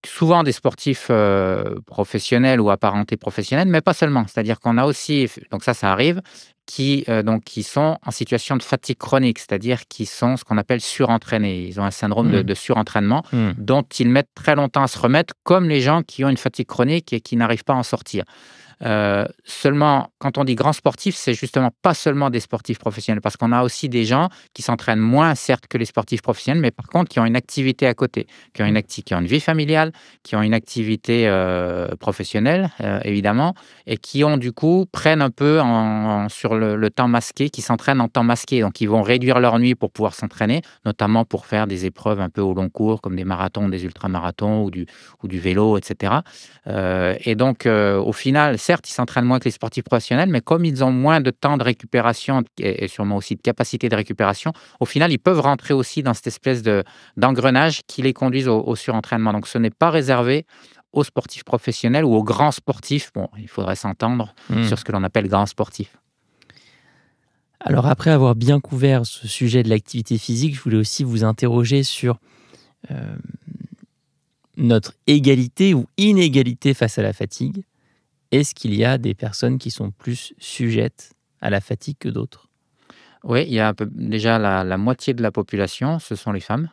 souvent des sportifs professionnels ou apparentés professionnels, mais pas seulement. C'est-à-dire qu'on a aussi, donc ça arrive, qui sont en situation de fatigue chronique, c'est-à-dire qui sont ce qu'on appelle surentraînés. Ils ont un syndrome de surentraînement dont ils mettent très longtemps à se remettre, comme les gens qui ont une fatigue chronique et qui n'arrivent pas à en sortir. Seulement, quand on dit grands sportifs, c'est justement pas seulement des sportifs professionnels, parce qu'on a aussi des gens qui s'entraînent moins, certes, que les sportifs professionnels, mais par contre, qui ont une activité à côté, qui ont une vie familiale, qui ont une activité professionnelle, évidemment, et qui ont du coup prennent un peu sur le temps masqué, qui s'entraînent en temps masqué. Donc, ils vont réduire leur nuit pour pouvoir s'entraîner, notamment pour faire des épreuves un peu au long cours, comme des marathons, des ultramarathons ou du vélo, etc. Et donc, au final, certes, ils s'entraînent moins que les sportifs professionnels, mais comme ils ont moins de temps de récupération et sûrement aussi de capacité de récupération, au final, ils peuvent rentrer aussi dans cette espèce d'engrenage qui les conduisent au surentraînement. Donc, ce n'est pas réservé aux sportifs professionnels ou aux grands sportifs. Bon, il faudrait s'entendre sur ce que l'on appelle grands sportifs. Alors, après avoir bien couvert ce sujet de l'activité physique, je voulais aussi vous interroger sur notre égalité ou inégalité face à la fatigue. Est-ce qu'il y a des personnes qui sont plus sujettes à la fatigue que d'autres ? Oui, il y a déjà la moitié de la population, ce sont les femmes.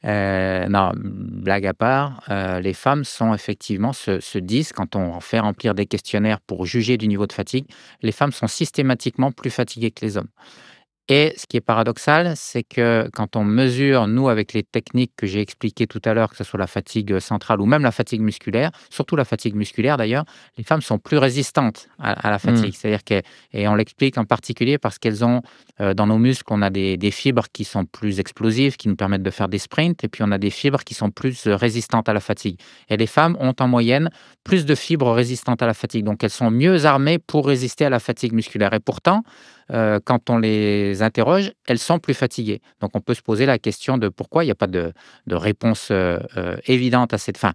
Non, blague à part, les femmes sont effectivement, se disent, quand on fait remplir des questionnaires pour juger du niveau de fatigue, les femmes sont systématiquement plus fatiguées que les hommes. Et ce qui est paradoxal, c'est que quand on mesure, nous, avec les techniques que j'ai expliquées tout à l'heure, que ce soit la fatigue centrale ou même la fatigue musculaire, surtout la fatigue musculaire d'ailleurs, les femmes sont plus résistantes à la fatigue. C'est-à-dire et on l'explique en particulier parce qu'elles ont, dans nos muscles, on a des fibres qui sont plus explosives, qui nous permettent de faire des sprints, et puis on a des fibres qui sont plus résistantes à la fatigue. Et les femmes ont en moyenne plus de fibres résistantes à la fatigue. Donc elles sont mieux armées pour résister à la fatigue musculaire. Et pourtant, quand on les interroge, elles sont plus fatiguées. Donc, on peut se poser la question de pourquoi il n'y a pas de réponse évidente à cette fin.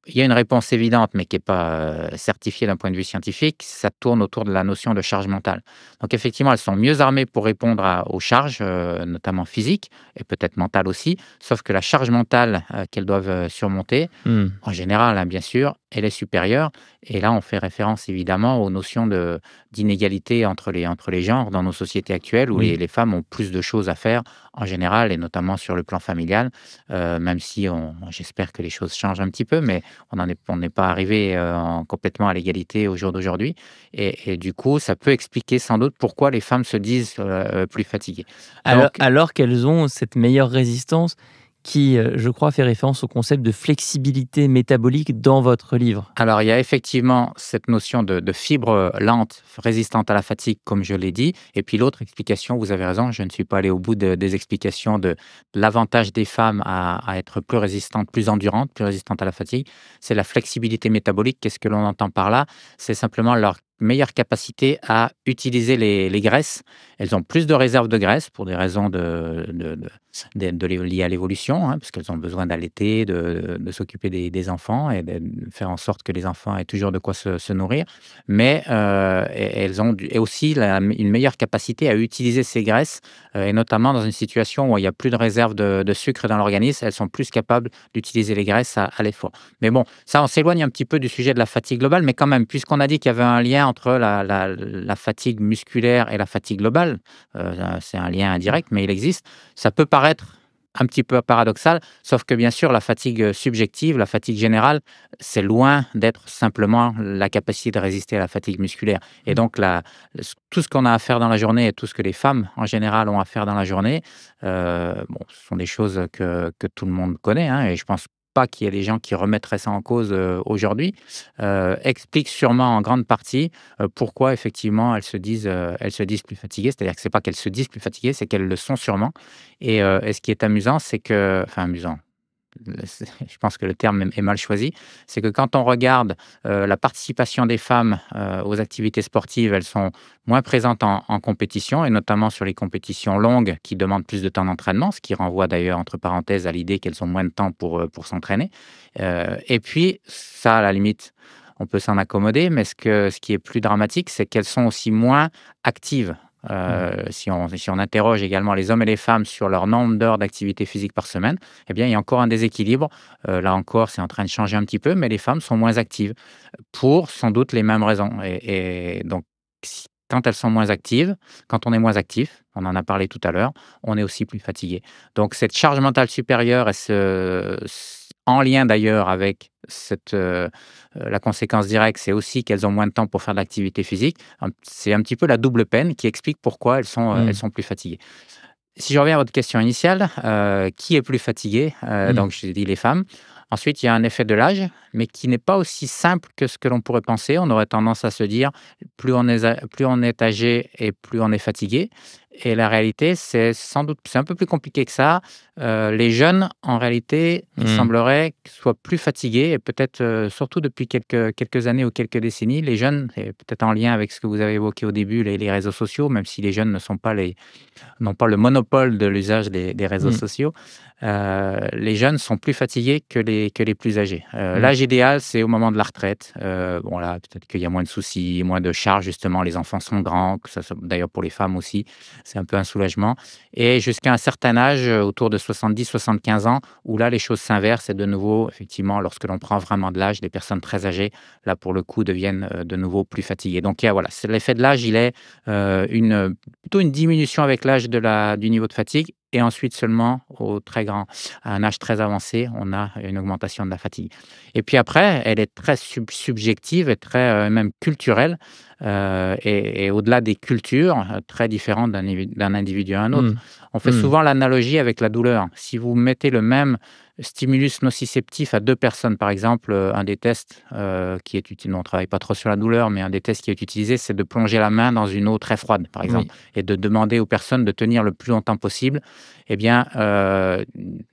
Il y a une réponse évidente, mais qui n'est pas certifiée d'un point de vue scientifique. Ça tourne autour de la notion de charge mentale. Donc, effectivement, elles sont mieux armées pour répondre aux charges, notamment physiques et peut-être mentales aussi. Sauf que la charge mentale qu'elles doivent surmonter, en général, hein, bien sûr, elle est supérieure. Et là, on fait référence évidemment aux notions d'inégalité entre les genres dans nos sociétés actuelles, où les femmes ont plus de choses à faire en général, et notamment sur le plan familial, même si j'espère que les choses changent un petit peu, mais on n'est pas arrivé complètement à l'égalité au jour d'aujourd'hui. Et du coup, ça peut expliquer sans doute pourquoi les femmes se disent plus fatiguées. Alors qu'elles ont cette meilleure résistance qui, je crois, fait référence au concept de flexibilité métabolique dans votre livre. Alors, il y a effectivement cette notion de fibre lente, résistante à la fatigue, comme je l'ai dit. Et puis l'autre explication, vous avez raison, je ne suis pas allé au bout des explications de l'avantage des femmes à être plus résistantes, plus endurantes, plus résistantes à la fatigue. C'est la flexibilité métabolique. Qu'est-ce que l'on entend par là? C'est simplement leur meilleure capacité à utiliser les graisses. Elles ont plus de réserves de graisse pour des raisons liées à l'évolution, hein, parce qu'elles ont besoin d'allaiter, de s'occuper des enfants et de faire en sorte que les enfants aient toujours de quoi se nourrir. Mais elles ont aussi une meilleure capacité à utiliser ces graisses, et notamment dans une situation où il n'y a plus de réserve de sucre dans l'organisme, elles sont plus capables d'utiliser les graisses à l'effort. Mais bon, ça, on s'éloigne un petit peu du sujet de la fatigue globale, mais quand même, puisqu'on a dit qu'il y avait un lien entre la fatigue musculaire et la fatigue globale, c'est un lien indirect, mais il existe. Ça peut paraître un petit peu paradoxal, sauf que bien sûr, la fatigue subjective, la fatigue générale, c'est loin d'être simplement la capacité de résister à la fatigue musculaire. Et donc, tout ce qu'on a à faire dans la journée et tout ce que les femmes, en général, ont à faire dans la journée, ce sont des choses que tout le monde connaît, hein, et je pense pas qu'il y ait des gens qui remettraient ça en cause aujourd'hui, explique sûrement en grande partie pourquoi effectivement elles se disent plus fatiguées. C'est-à-dire que c'est pas qu'elles se disent plus fatiguées, c'est qu'elles le sont sûrement. Et ce qui est amusant, c'est que, enfin amusant, je pense que le terme est mal choisi, c'est que quand on regarde la participation des femmes aux activités sportives, elles sont moins présentes en compétition, et notamment sur les compétitions longues qui demandent plus de temps d'entraînement, ce qui renvoie d'ailleurs, entre parenthèses, à l'idée qu'elles ont moins de temps pour s'entraîner. Et puis, ça, à la limite, on peut s'en accommoder, mais ce qui est plus dramatique, c'est qu'elles sont aussi moins actives. Si on interroge également les hommes et les femmes sur leur nombre d'heures d'activité physique par semaine, eh bien, il y a encore un déséquilibre. Là encore, c'est en train de changer un petit peu, mais les femmes sont moins actives pour sans doute les mêmes raisons. Et donc, quand elles sont moins actives, quand on est moins actif, on en a parlé tout à l'heure, on est aussi plus fatigué. Donc, cette charge mentale supérieure, en lien d'ailleurs avec la conséquence directe, c'est aussi qu'elles ont moins de temps pour faire de l'activité physique. C'est un petit peu la double peine qui explique pourquoi elles sont plus fatiguées. Si je reviens à votre question initiale, qui est plus fatigué? Donc j'ai dit les femmes. Ensuite, il y a un effet de l'âge, mais qui n'est pas aussi simple que ce que l'on pourrait penser. On aurait tendance à se dire, plus on est âgé et plus on est fatigué. Et la réalité, c'est un peu plus compliqué que ça. Les jeunes, en réalité, il semblerait soient plus fatigués, et peut-être surtout depuis quelques années ou quelques décennies, les jeunes, et peut-être en lien avec ce que vous avez évoqué au début, les réseaux sociaux, même si les jeunes n'ont pas le monopole de l'usage des réseaux sociaux, les jeunes sont plus fatigués que les plus âgés. L'âge idéal, c'est au moment de la retraite. Bon là, peut-être qu'il y a moins de soucis, moins de charges, justement, les enfants sont grands, d'ailleurs pour les femmes aussi, c'est un peu un soulagement. Et jusqu'à un certain âge, autour de 70-75 ans, où là, les choses s'inversent et de nouveau, effectivement, lorsque l'on prend vraiment de l'âge, les personnes très âgées, là, pour le coup, deviennent de nouveau plus fatiguées. Donc, voilà, l'effet de l'âge, il est plutôt une diminution avec l'âge du niveau de fatigue. Et ensuite seulement, à un âge très avancé, on a une augmentation de la fatigue. Et puis après, elle est très subjective et très même culturelle, et au-delà des cultures, très différente d'un individu à un autre. On fait souvent l'analogie avec la douleur. Si vous mettez le même stimulus nociceptif à deux personnes, par exemple, un des tests qui est utilisé, on ne travaille pas trop sur la douleur, mais un des tests qui est utilisé, c'est de plonger la main dans une eau très froide, par exemple, et de demander aux personnes de tenir le plus longtemps possible. Eh bien,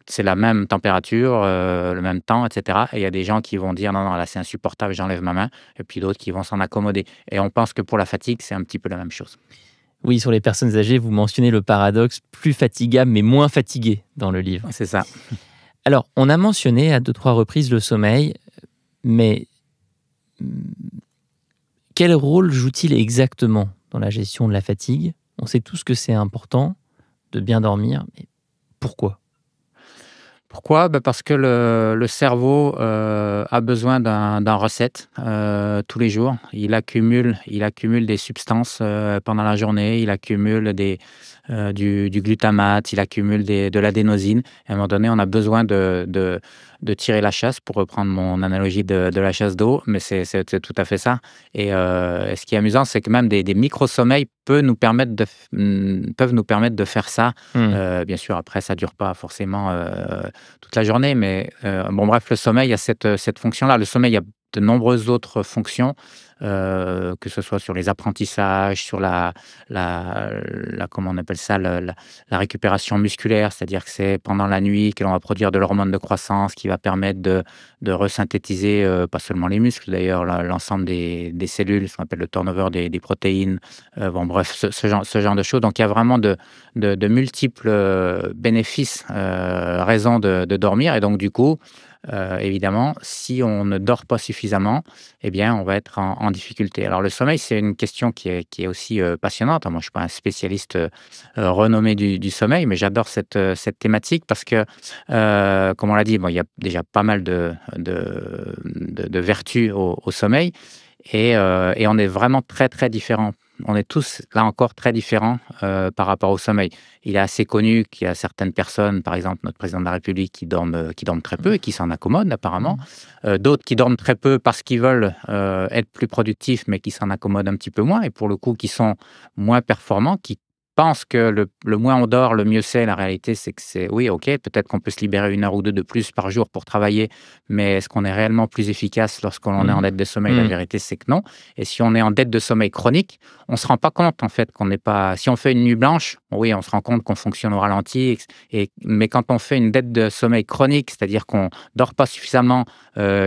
c'est la même température, le même temps, etc. Et il y a des gens qui vont dire non, là c'est insupportable, j'enlève ma main, et puis d'autres qui vont s'en accommoder. Et on pense que pour la fatigue, c'est un petit peu la même chose. Oui, sur les personnes âgées, vous mentionnez le paradoxe plus fatigable mais moins fatigué dans le livre. C'est ça. Alors, on a mentionné à 2-3 reprises le sommeil, mais quel rôle joue-t-il exactement dans la gestion de la fatigue? On sait tous que c'est important de bien dormir, mais pourquoi? Pourquoi? Parce que le cerveau a besoin d'un reset tous les jours. Il accumule des substances pendant la journée, il accumule du glutamate, il accumule de l'adénosine. Et à un moment donné, on a besoin de tirer la chasse, pour reprendre mon analogie de la chasse d'eau, mais c'est tout à fait ça. Et ce qui est amusant, c'est que même des micro-sommeils peuvent nous permettre de faire ça. Bien sûr, après, ça ne dure pas forcément toute la journée, mais bon, bref, le sommeil a cette fonction-là. Le sommeil, il y a de nombreuses autres fonctions, que ce soit sur les apprentissages, sur comment on appelle ça, la récupération musculaire, c'est-à-dire que c'est pendant la nuit que l'on va produire de l'hormone de croissance qui va permettre de resynthétiser, pas seulement les muscles d'ailleurs, l'ensemble des cellules, ce qu'on appelle le turnover des protéines, bon bref, ce genre de choses. Donc il y a vraiment de multiples bénéfices, raisons de dormir, et donc du coup, évidemment, si on ne dort pas suffisamment, eh bien, on va être en difficulté. Alors, le sommeil, c'est une question qui est aussi passionnante. Moi, je ne suis pas un spécialiste renommé du sommeil, mais j'adore cette thématique parce que, comme on l'a dit, bon, il y a déjà pas mal de vertus au sommeil, et on est vraiment très, très différents. On est tous, là encore, très différents par rapport au sommeil. Il est assez connu qu'il y a certaines personnes, par exemple notre président de la République, qui dorment très peu et qui s'en accommodent apparemment. D'autres qui dorment très peu parce qu'ils veulent être plus productifs, mais qui s'en accommodent un petit peu moins, et pour le coup qui sont moins performants, qui pensent que le moins on dort, le mieux c'est. La réalité, c'est que oui, ok, peut-être qu'on peut se libérer 1 heure ou 2 de plus par jour pour travailler, mais est-ce qu'on est réellement plus efficace lorsqu'on est en dette de sommeil? La vérité, c'est que non. Et si on est en dette de sommeil chronique, on ne se rend pas compte, en fait, qu'on n'est pas... Si on fait une nuit blanche, oui, on se rend compte qu'on fonctionne au ralenti, mais quand on fait une dette de sommeil chronique, c'est-à-dire qu'on ne dort pas suffisamment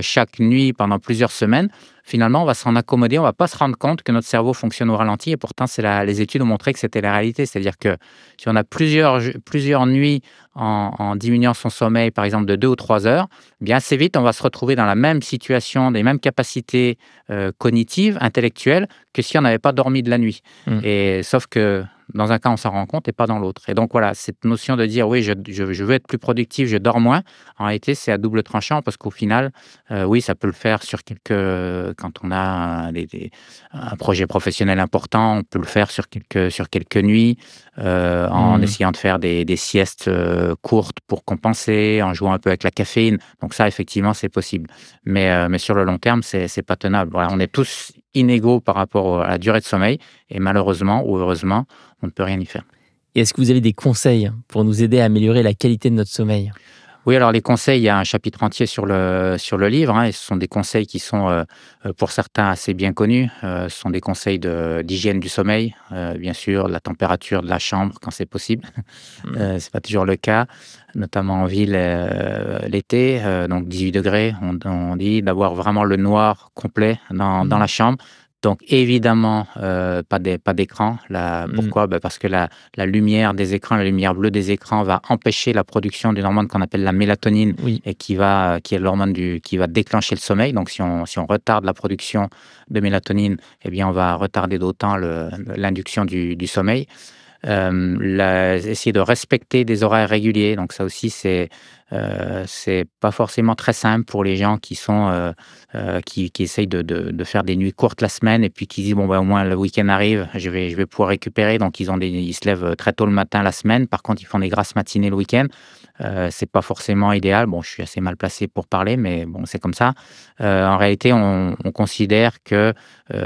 chaque nuit pendant plusieurs semaines, finalement, on va s'en accommoder, on ne va pas se rendre compte que notre cerveau fonctionne au ralenti, et pourtant, les études ont montré que c'était la réalité. C'est-à-dire que si on a plusieurs nuits en diminuant son sommeil, par exemple de 2 ou 3 heures, bien assez vite, on va se retrouver dans la même situation, des mêmes capacités cognitives, intellectuelles, que si on n'avait pas dormi de la nuit. Et sauf que Dans un cas, on s'en rend compte et pas dans l'autre. Et donc voilà, cette notion de dire oui, je veux être plus productif, je dors moins, en réalité, c'est à double tranchant parce qu'au final, oui, ça peut le faire quand on a un projet professionnel important, on peut le faire sur quelques nuits, en essayant de faire des siestes courtes pour compenser, en jouant un peu avec la caféine. Donc ça, effectivement, c'est possible. Mais sur le long terme, c'est pas tenable. Voilà, on est tous inégaux par rapport à la durée de sommeil et malheureusement ou heureusement, on ne peut rien y faire. Et est-ce que vous avez des conseils pour nous aider à améliorer la qualité de notre sommeil? Oui, alors les conseils, il y a un chapitre entier sur le livre, hein, et ce sont des conseils qui sont pour certains assez bien connus. Ce sont des conseils d'hygiène du sommeil, bien sûr, la température de la chambre quand c'est possible. C'est pas toujours le cas, notamment en ville l'été, donc 18 degrés. On dit d'avoir vraiment le noir complet dans la chambre. Donc évidemment, pas d'écran. Pourquoi? Parce que la lumière des écrans, la lumière bleue des écrans va empêcher la production d'une hormone qu'on appelle la mélatonine, Oui. et qui est l'hormone qui va déclencher le sommeil. Donc si on retarde la production de mélatonine, eh bien on va retarder d'autant l'induction du sommeil. Essayer de respecter des horaires réguliers. Donc ça aussi, c'est pas forcément très simple pour les gens qui essayent de faire des nuits courtes la semaine et puis qui disent bon ben au moins le week-end arrive, je vais pouvoir récupérer. Donc ils se lèvent très tôt le matin la semaine. Par contre, ils font des grasses matinées le week-end. C'est pas forcément idéal. Bon, je suis assez mal placé pour parler, mais bon, c'est comme ça. En réalité, on considère que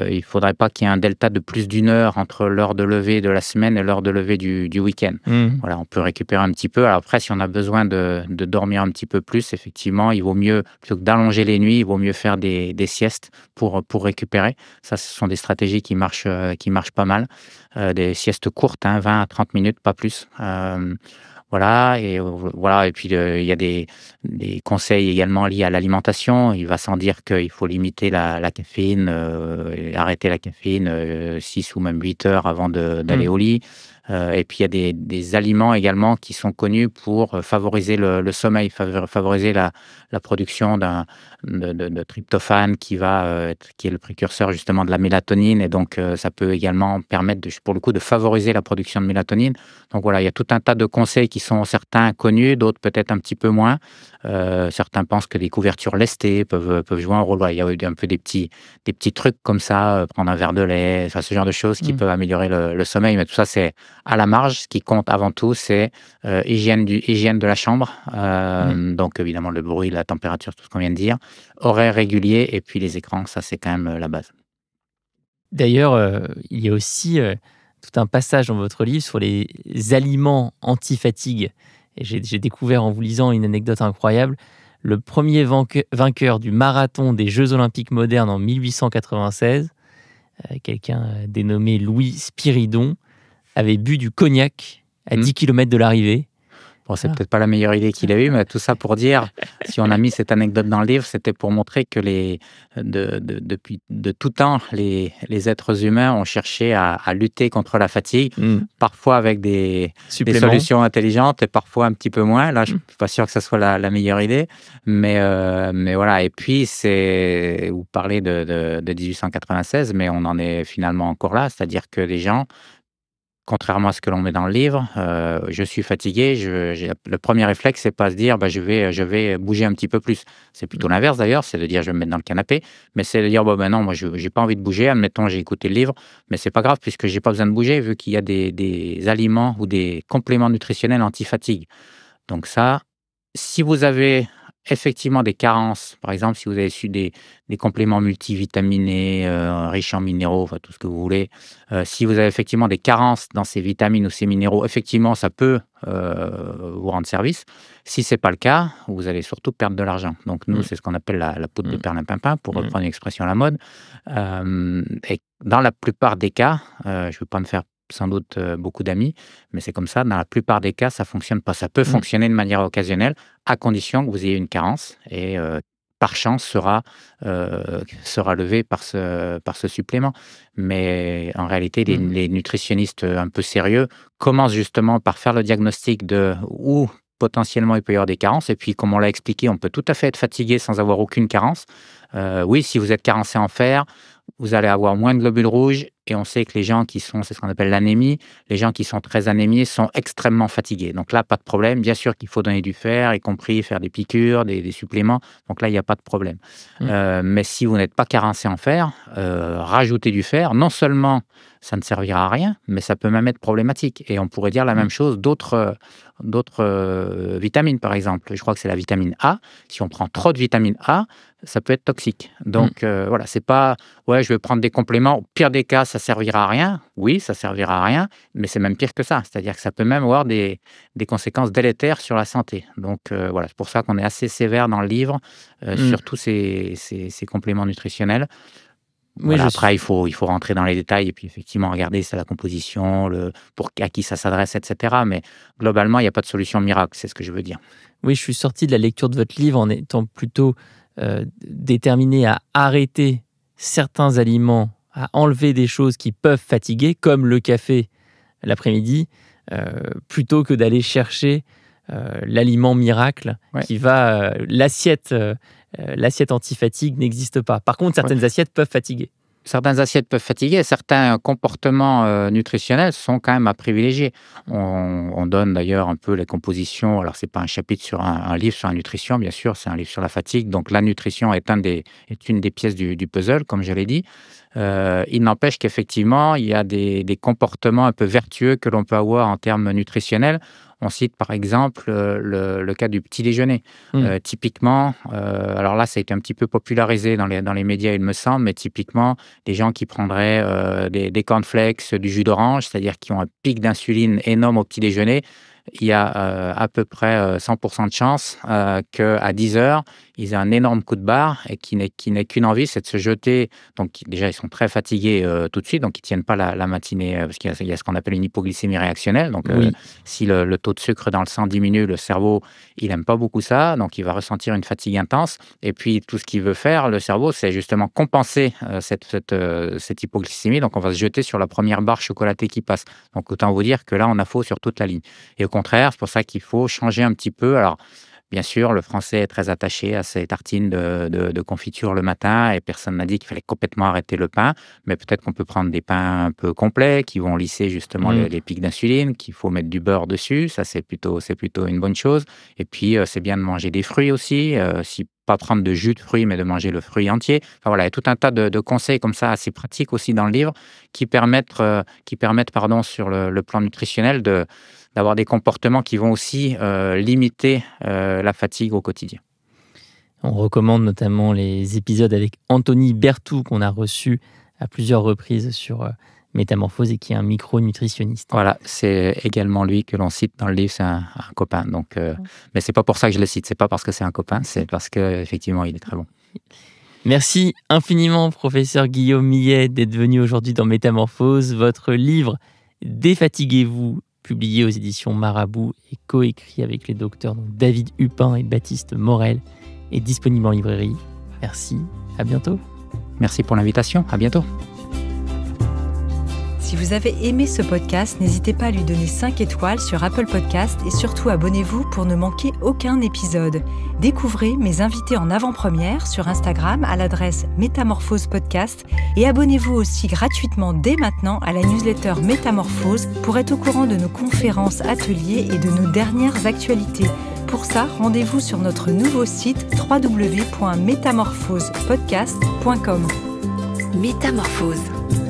il faudrait pas qu'il y ait un delta de plus d'une heure entre l'heure de lever de la semaine et l'heure de lever du week-end. Voilà, on peut récupérer un petit peu. Alors après, si on a besoin de dormir un petit peu plus, effectivement, il vaut mieux, plutôt que d'allonger les nuits, il vaut mieux faire des siestes pour récupérer. Ça, ce sont des stratégies qui marchent pas mal. Des siestes courtes, hein, 20 à 30 minutes, pas plus. Voilà, et puis il y a des conseils également liés à l'alimentation. Il va sans dire qu'il faut limiter la caféine, et arrêter la caféine 6 ou même 8 heures avant d'aller au lit. Et puis il y a des aliments également qui sont connus pour favoriser le sommeil, favoriser la production de tryptophane qui est le précurseur justement de la mélatonine, et donc ça peut également permettre pour le coup de favoriser la production de mélatonine. Donc voilà, il y a tout un tas de conseils qui sont certains connus, d'autres peut-être un petit peu moins. Certains pensent que des couvertures lestées peuvent jouer un rôle. Voilà, il y a un peu des petits trucs comme ça, prendre un verre de lait, enfin, ce genre de choses qui peuvent améliorer le sommeil. Mais tout ça, c'est à la marge. Ce qui compte avant tout, c'est hygiène de la chambre. Donc évidemment le bruit, la température, tout ce qu'on vient de dire. Horaire régulier et puis les écrans, ça c'est quand même la base. D'ailleurs, il y a aussi tout un passage dans votre livre sur les aliments anti-fatigue. Et j'ai découvert en vous lisant une anecdote incroyable. Le premier vainqueur du marathon des Jeux Olympiques modernes en 1896, quelqu'un dénommé Louis Spiridon, avait bu du cognac à 10 km de l'arrivée. Bon, c'est peut-être pas la meilleure idée qu'il a eue, mais tout ça pour dire, si on a mis cette anecdote dans le livre, c'était pour montrer que depuis tout temps, les êtres humains ont cherché à lutter contre la fatigue, parfois avec des solutions intelligentes et parfois un petit peu moins. Là, je ne suis pas sûr que ce soit la meilleure idée, mais voilà. Et puis, vous parlez de 1896, mais on en est finalement encore là, c'est-à-dire que les gens, contrairement à ce que l'on met dans le livre, je suis fatigué. Le premier réflexe, c'est pas se dire je vais bouger un petit peu plus. C'est plutôt l'inverse d'ailleurs, c'est de dire je vais me mettre dans le canapé. Mais c'est de dire non, moi j'ai pas envie de bouger. Admettons, j'ai écouté le livre, mais c'est pas grave puisque j'ai pas besoin de bouger vu qu'il y a des aliments ou des compléments nutritionnels anti-fatigue. Donc ça, si vous avez effectivement des carences, par exemple, si vous avez su des compléments multivitaminés, riches en minéraux, enfin tout ce que vous voulez, si vous avez effectivement des carences dans ces vitamines ou ces minéraux, effectivement, ça peut vous rendre service. Si ce n'est pas le cas, vous allez surtout perdre de l'argent. Donc nous, c'est ce qu'on appelle la poudre de perlimpinpin, pour reprendre une expression à la mode. Et dans la plupart des cas, je ne veux pas me faire sans doute beaucoup d'amis, mais c'est comme ça, dans la plupart des cas, ça ne fonctionne pas. Ça peut fonctionner de manière occasionnelle, à condition que vous ayez une carence, et par chance sera levé par ce supplément. Mais en réalité, les nutritionnistes un peu sérieux commencent justement par faire le diagnostic de où potentiellement il peut y avoir des carences, et puis comme on l'a expliqué, on peut tout à fait être fatigué sans avoir aucune carence. Oui, si vous êtes carencé en fer, vous allez avoir moins de globules rouges et on sait que les gens qui sont, c'est ce qu'on appelle l'anémie, les gens qui sont très anémiés sont extrêmement fatigués. Donc là, pas de problème. Bien sûr qu'il faut donner du fer, y compris faire des piqûres, des suppléments. Donc là, il n'y a pas de problème. Mais si vous n'êtes pas carencé en fer, rajouter du fer, non seulement ça ne servira à rien, mais ça peut même être problématique. Et on pourrait dire la même chose d'autres vitamines, par exemple. Je crois que c'est la vitamine A. Si on prend trop de vitamine A, ça peut être toxique. Donc voilà, c'est pas ouais, je vais prendre des compléments. Au pire des cas, ça servira à rien. Oui, ça servira à rien, mais c'est même pire que ça. C'est-à-dire que ça peut même avoir des conséquences délétères sur la santé. Donc voilà, c'est pour ça qu'on est assez sévère dans le livre sur tous ces compléments nutritionnels. Oui, Voilà, après, il faut rentrer dans les détails et puis effectivement regarder c'est la composition, à qui ça s'adresse, etc. Mais globalement, il n'y a pas de solution miracle, c'est ce que je veux dire. Oui, je suis sorti de la lecture de votre livre en étant plutôt déterminé à arrêter certains aliments, à enlever des choses qui peuvent fatiguer, comme le café l'après-midi, plutôt que d'aller chercher l'aliment miracle qui va... l'assiette anti-fatigue n'existe pas. Par contre, certaines assiettes peuvent fatiguer. Certaines assiettes peuvent fatiguer, certains comportements nutritionnels sont quand même à privilégier. On donne d'ailleurs un peu les compositions. Alors, ce n'est pas un chapitre sur un livre sur la nutrition, bien sûr, c'est un livre sur la fatigue. Donc, la nutrition est une des pièces du puzzle, comme je l'ai dit. Il n'empêche qu'effectivement, il y a des comportements un peu vertueux que l'on peut avoir en termes nutritionnels. On cite par exemple le cas du petit déjeuner. Typiquement, alors là, ça a été un petit peu popularisé dans les médias, il me semble, mais typiquement, des gens qui prendraient des cornflakes, du jus d'orange, c'est-à-dire qui ont un pic d'insuline énorme au petit déjeuner, il y a à peu près 100% de chance qu'à 10 heures, ils aient un énorme coup de barre et qui n'aient qu'une envie, c'est de se jeter. Donc déjà, ils sont très fatigués tout de suite, donc ils ne tiennent pas la matinée, parce qu'il y a ce qu'on appelle une hypoglycémie réactionnelle. Donc si le taux de sucre dans le sang diminue, le cerveau, il n'aime pas beaucoup ça, donc il va ressentir une fatigue intense. Et puis tout ce qu'il veut faire, le cerveau, c'est justement compenser cette hypoglycémie. Donc on va se jeter sur la première barre chocolatée qui passe. Donc autant vous dire que là, on a faux sur toute la ligne. Et au contraire, c'est pour ça qu'il faut changer un petit peu. Alors, bien sûr, le Français est très attaché à ses tartines de confiture le matin et personne n'a dit qu'il fallait complètement arrêter le pain. Mais peut-être qu'on peut prendre des pains un peu complets qui vont lisser justement les pics d'insuline, qu'il faut mettre du beurre dessus. Ça, c'est plutôt une bonne chose. Et puis, c'est bien de manger des fruits aussi. Pas prendre de jus de fruits, mais de manger le fruit entier. Enfin, voilà, il y a tout un tas de conseils comme ça, assez pratiques aussi dans le livre, qui permettent sur le plan nutritionnel d'avoir des comportements qui vont aussi limiter la fatigue au quotidien. On recommande notamment les épisodes avec Anthony Berthoud, qu'on a reçu à plusieurs reprises sur Métamorphose et qui est un micronutritionniste. Voilà, c'est également lui que l'on cite dans le livre, c'est un copain. Donc, mais c'est pas pour ça que je le cite, c'est pas parce que c'est un copain, c'est parce qu'effectivement, il est très bon. Merci infiniment, professeur Guillaume Millet, d'être venu aujourd'hui dans Métamorphose. Votre livre « Défatiguez-vous », publié aux éditions Marabout et coécrit avec les docteurs David Hupin et Baptiste Morel, est disponible en librairie. Merci, à bientôt. Merci pour l'invitation, à bientôt. Si vous avez aimé ce podcast, n'hésitez pas à lui donner 5 étoiles sur Apple Podcast et surtout abonnez-vous pour ne manquer aucun épisode. Découvrez mes invités en avant-première sur Instagram à l'adresse Métamorphose Podcast et abonnez-vous aussi gratuitement dès maintenant à la newsletter Métamorphose pour être au courant de nos conférences, ateliers et de nos dernières actualités. Pour ça, rendez-vous sur notre nouveau site www.métamorphosepodcast.com. Métamorphose,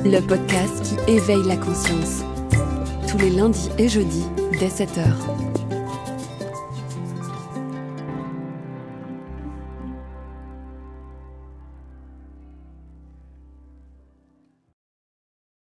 le podcast qui éveille la conscience. Tous les lundis et jeudis dès 7h.